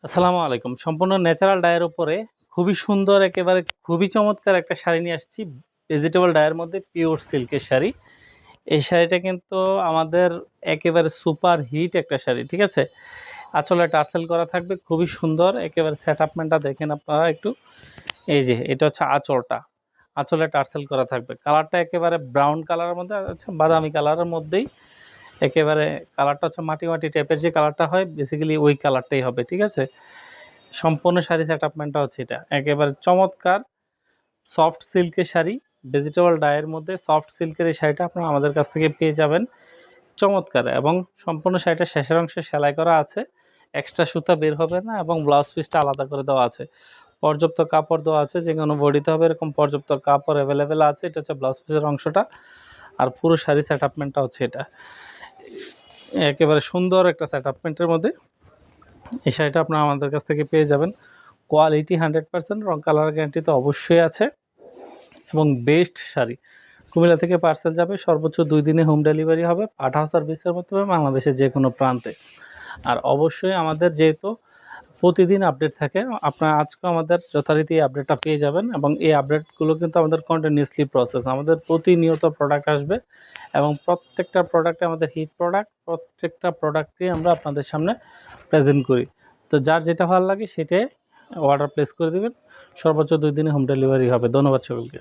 আসসালামু আলাইকুম। সম্পূর্ণ ন্যাচারাল ডাইয়ের উপরে খুবই সুন্দর একেবারে খুবই চমৎকার একটা শাড়ি নিয়ে আসছি। ভেজিটেবল ডাইয়ের মধ্যে পিওর সিল্কের শাড়ি। এই শাড়িটা কিন্তু আমাদের একেবারে সুপার হিট একটা শাড়ি, ঠিক আছে? আঁচলে টার্সেল করা থাকবে, খুবই সুন্দর। একেবারে সেটআপমেন্টটা দেখেন আপনারা একটু। এই যে এটা হচ্ছে আঁচলটা। আঁচলে টার্সেল করা থাকবে। কালারটা একেবারে ব্রাউন কালারের মধ্যে আছে, বাদামি কালারের মধ্যেই। একেবারে কালারটা হচ্ছে মাটি, মাটি টাইপের যে কালারটা হয় বেসিক্যালি ওই কালারটাই হবে, ঠিক আছে? সম্পূর্ণ শাড়ি সেটআপমেন্টটা হচ্ছে এটা। একেবারে চমৎকার সফট সিল্কের শাড়ি, ভেজিটেবল ডাইয়ের মধ্যে সফট সিল্কের এই শাড়িটা আপনারা আমাদের কাছ থেকে পেয়ে যাবেন। চমৎকার এবং সম্পূর্ণ শাড়িটা শেষের অংশে সেলাই করা আছে। এক্সট্রা সুতা বের হবে না এবং ব্লাউজ পিসটা আলাদা করে দেওয়া আছে। পর্যাপ্ত কাপড় দেওয়া আছে, যেকোনো বডিতে হবে এরকম পর্যাপ্ত কাপড় অ্যাভেলেবেল আছে। এটা হচ্ছে ব্লাউজ পিসের অংশটা। আর পুরো শাড়ি সেটআপমেন্টটা হচ্ছে এটা। একেবারে সুন্দর একটা সেটআপমেন্টের মধ্যে এই শাড়িটা আপনারা আমাদের কাছ থেকে পেয়ে যাবেন। কোয়ালিটি 100%, রং কালার গ্যারান্টি তো অবশ্যই আছে এবং বেস্ট শাড়ি। কুমিল্লা থেকে পার্সেল যাবে, সর্বোচ্চ 2 দিনে হোম ডেলিভারি হবে, পাঠাও সার্ভিসের মাধ্যমে বাংলাদেশের যে কোনো প্রান্তে। আর অবশ্যই আমাদের যেহেতু প্রতিদিন আপডেট থাকে, আপনারা আজকেও আমাদের যথারীতি এই আপডেটটা পেয়ে যাবেন এবং এই আপডেটগুলো কিন্তু আমাদের কন্টিনিউয়াসলি প্রসেস। আমাদের প্রতিনিয়ত প্রোডাক্ট আসবে এবং প্রত্যেকটা প্রোডাক্টে আমাদের হিট প্রোডাক্ট, প্রত্যেকটা প্রোডাক্টই আমরা আপনাদের সামনে প্রেজেন্ট করি। তো যার যেটা ভালো লাগে সেটাই অর্ডার প্লেস করে দিবেন। সর্বোচ্চ 2 দিনে হোম ডেলিভারি হবে। ধন্যবাদ সকলকে।